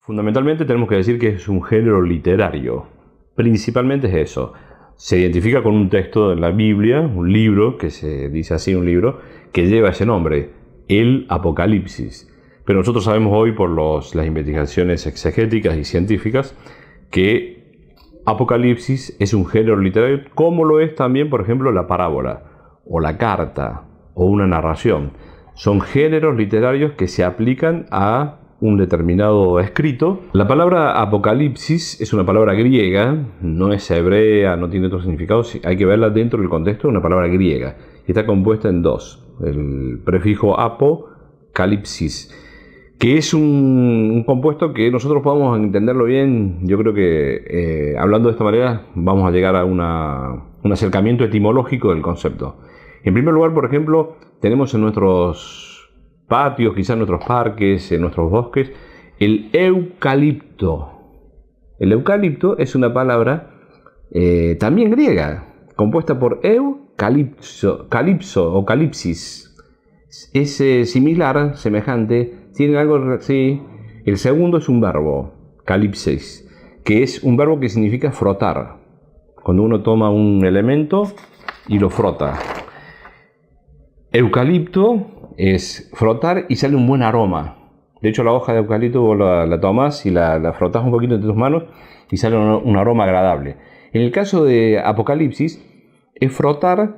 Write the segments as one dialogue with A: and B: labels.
A: Fundamentalmente tenemos que decir que es un género literario. Principalmente es eso. Se identifica con un texto de la Biblia, un libro, que se dice así, un libro, que lleva ese nombre, el Apocalipsis. Pero nosotros sabemos hoy por las investigaciones exegéticas y científicas que Apocalipsis es un género literario, como lo es también, por ejemplo, la parábola, o la carta, o una narración. Son géneros literarios que se aplican a un determinado escrito. La palabra apocalipsis es una palabra griega, no es hebrea, no tiene otro significado, hay que verla dentro del contexto de una palabra griega. Está compuesta en dos, el prefijo apo, calipsis, que es un compuesto que nosotros podamos entenderlo bien. Yo creo que hablando de esta manera vamos a llegar a un acercamiento etimológico del concepto. En primer lugar, por ejemplo, tenemos en nuestros patios, quizás en nuestros parques, en nuestros bosques, el eucalipto. El eucalipto es una palabra también griega, compuesta por calipso o calipsis. Es similar, semejante, tiene algo así. El segundo es un verbo, calipsis, que es un verbo que significa frotar. Cuando uno toma un elemento y lo frota. Eucalipto es frotar y sale un buen aroma. De hecho, la hoja de eucalipto vos la tomás y la frotás un poquito entre tus manos y sale un aroma agradable. En el caso de Apocalipsis, es frotar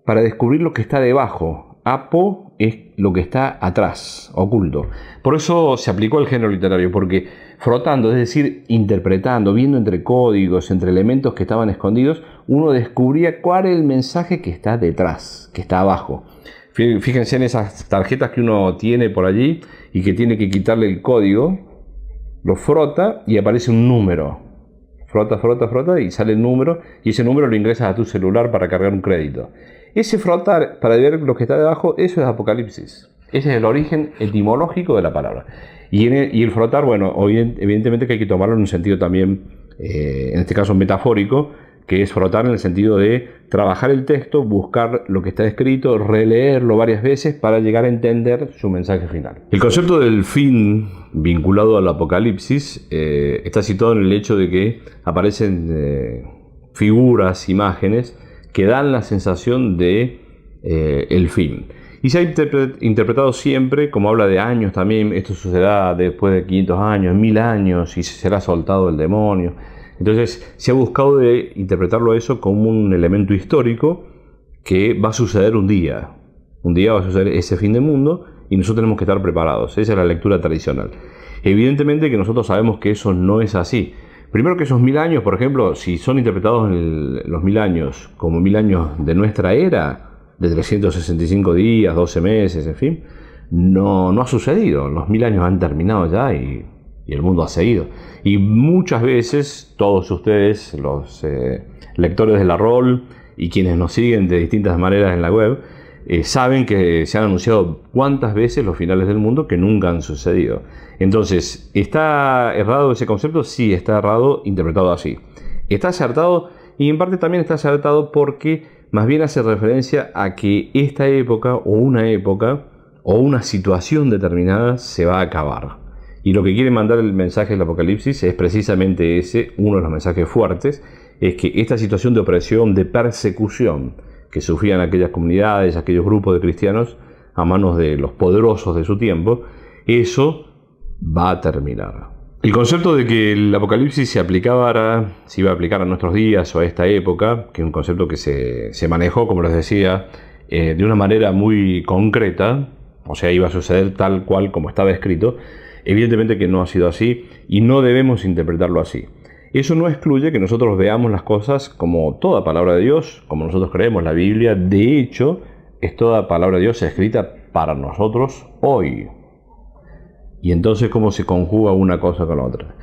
A: para descubrir lo que está debajo. Apo es lo que está atrás, oculto. Por eso se aplicó al género literario, porque frotando, es decir, interpretando, viendo entre códigos, entre elementos que estaban escondidos, uno descubría cuál es el mensaje que está detrás, que está abajo. Fíjense en esas tarjetas que uno tiene por allí y que tiene que quitarle el código, lo frota y aparece un número. Frota y sale el número, y ese número lo ingresas a tu celular para cargar un crédito. Ese frotar para ver lo que está debajo, eso es Apocalipsis. Ese es el origen etimológico de la palabra. Y el frotar, bueno, evidentemente que hay que tomarlo en un sentido también, en este caso metafórico, que es frotar en el sentido de trabajar el texto, buscar lo que está escrito, releerlo varias veces para llegar a entender su mensaje final. El concepto del fin vinculado al Apocalipsis está situado en el hecho de que aparecen figuras, imágenes que dan la sensación de el fin. Y se ha interpretado siempre, como habla de años también, esto sucederá después de 500 años, 1000 años, y será soltado el demonio. Entonces se ha buscado de interpretarlo eso como un elemento histórico que va a suceder un día. Un día va a suceder ese fin del mundo y nosotros tenemos que estar preparados. Esa es la lectura tradicional. Evidentemente que nosotros sabemos que eso no es así. Primero, que esos 1000 años, por ejemplo, si son interpretados en los 1000 años como 1000 años de nuestra era, de 365 días, 12 meses, en fin, no ha sucedido. Los 1000 años han terminado ya y el mundo ha seguido. Y muchas veces todos ustedes, los lectores de la ROL y quienes nos siguen de distintas maneras en la web, saben que se han anunciado cuántas veces los finales del mundo que nunca han sucedido. Entonces, ¿está errado ese concepto? Sí, está errado interpretado así. Está acertado, y en parte también está acertado porque más bien hace referencia a que esta época o una situación determinada se va a acabar. Y lo que quiere mandar el mensaje del Apocalipsis es precisamente ese, uno de los mensajes fuertes, es que esta situación de opresión, de persecución que sufrían aquellas comunidades, aquellos grupos de cristianos a manos de los poderosos de su tiempo, eso va a terminar. El concepto de que el Apocalipsis se iba a aplicar a nuestros días o a esta época, que es un concepto que se manejó, como les decía, de una manera muy concreta, o sea, iba a suceder tal cual como estaba escrito. Evidentemente que no ha sido así y no debemos interpretarlo así. Eso no excluye que nosotros veamos las cosas como toda palabra de Dios, como nosotros creemos la Biblia. De hecho, es toda palabra de Dios escrita para nosotros hoy. Y entonces, ¿cómo se conjuga una cosa con la otra?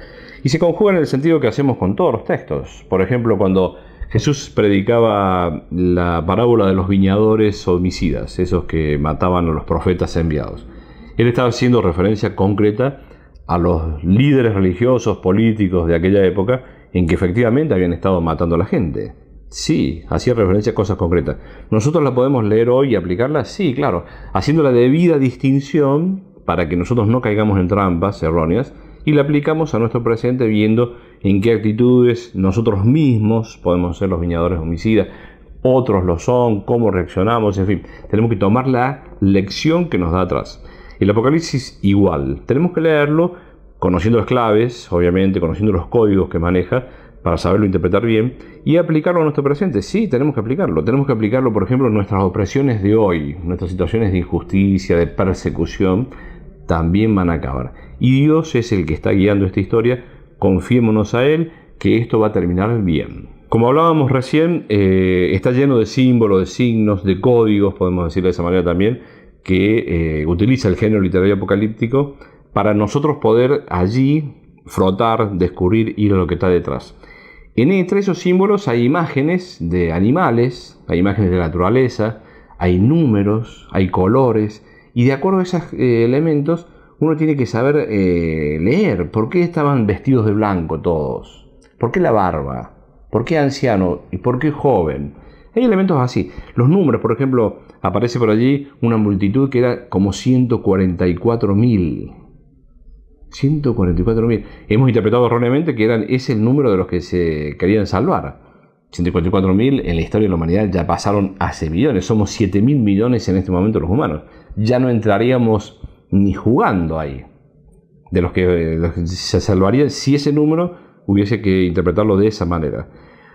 A: Y se conjuga en el sentido que hacemos con todos los textos. Por ejemplo, cuando Jesús predicaba la parábola de los viñadores homicidas, esos que mataban a los profetas enviados. Él estaba haciendo referencia concreta a los líderes religiosos, políticos de aquella época, en que efectivamente habían estado matando a la gente. Sí, hacía referencia a cosas concretas. ¿Nosotros la podemos leer hoy y aplicarla? Sí, claro, haciendo la debida distinción para que nosotros no caigamos en trampas erróneas y la aplicamos a nuestro presente viendo en qué actitudes nosotros mismos podemos ser los viñadores homicidas, otros lo son, cómo reaccionamos, en fin, tenemos que tomar la lección que nos da atrás. El Apocalipsis igual, tenemos que leerlo conociendo las claves, obviamente, conociendo los códigos que maneja, para saberlo interpretar bien y aplicarlo a nuestro presente. Sí, tenemos que aplicarlo. Tenemos que aplicarlo, por ejemplo, en nuestras opresiones de hoy, nuestras situaciones de injusticia, de persecución, también van a acabar. Y Dios es el que está guiando esta historia. Confiémonos a Él, que esto va a terminar bien. Como hablábamos recién, está lleno de símbolos, de signos, de códigos, podemos decirlo de esa manera también, que utiliza el género literario apocalíptico para nosotros poder allí frotar, descubrir, ir a lo que está detrás. Entre esos símbolos hay imágenes de animales, hay imágenes de la naturaleza, hay números, hay colores, y de acuerdo a esos elementos uno tiene que saber leer. ¿Por qué estaban vestidos de blanco todos? ¿Por qué la barba? ¿Por qué anciano? ¿Y por qué joven? Hay elementos así. Los números, por ejemplo, aparece por allí una multitud que era como 144.000. 144.000. Hemos interpretado erróneamente que es el número de los que se querían salvar. 144.000 en la historia de la humanidad ya pasaron hace millones. Somos 7.000 millones en este momento los humanos. Ya no entraríamos ni jugando ahí. De los que se salvarían si ese número hubiese que interpretarlo de esa manera.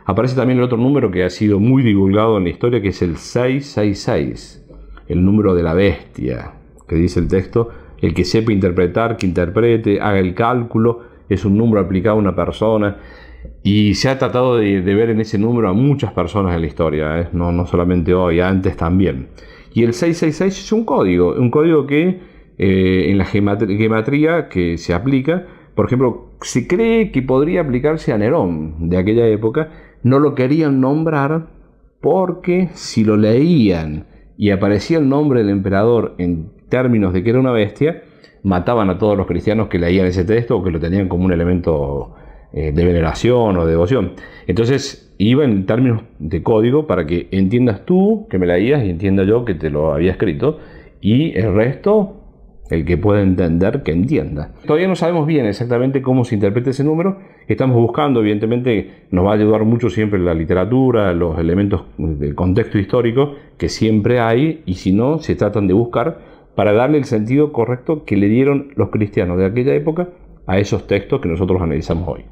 A: Aparece también el otro número que ha sido muy divulgado en la historia, que es el 666. El número de la bestia, que dice el texto. El que sepa interpretar, que interprete, haga el cálculo, es un número aplicado a una persona. Y se ha tratado de ver en ese número a muchas personas en la historia, no solamente hoy, antes también. Y el 666 es un código que en la gematría que se aplica, por ejemplo, se cree que podría aplicarse a Nerón de aquella época. No lo querían nombrar porque si lo leían y aparecía el nombre del emperador en términos de que era una bestia, mataban a todos los cristianos que leían ese texto o que lo tenían como un elemento de veneración o de devoción. Entonces iba en términos de código para que entiendas tú que me leías y entienda yo que te lo había escrito, y el resto, el que pueda entender, que entienda. Todavía no sabemos bien exactamente cómo se interpreta ese número. Estamos buscando, evidentemente nos va a ayudar mucho siempre la literatura, los elementos del contexto histórico que siempre hay, y si no, se tratan de buscar para darle el sentido correcto que le dieron los cristianos de aquella época a esos textos que nosotros analizamos hoy.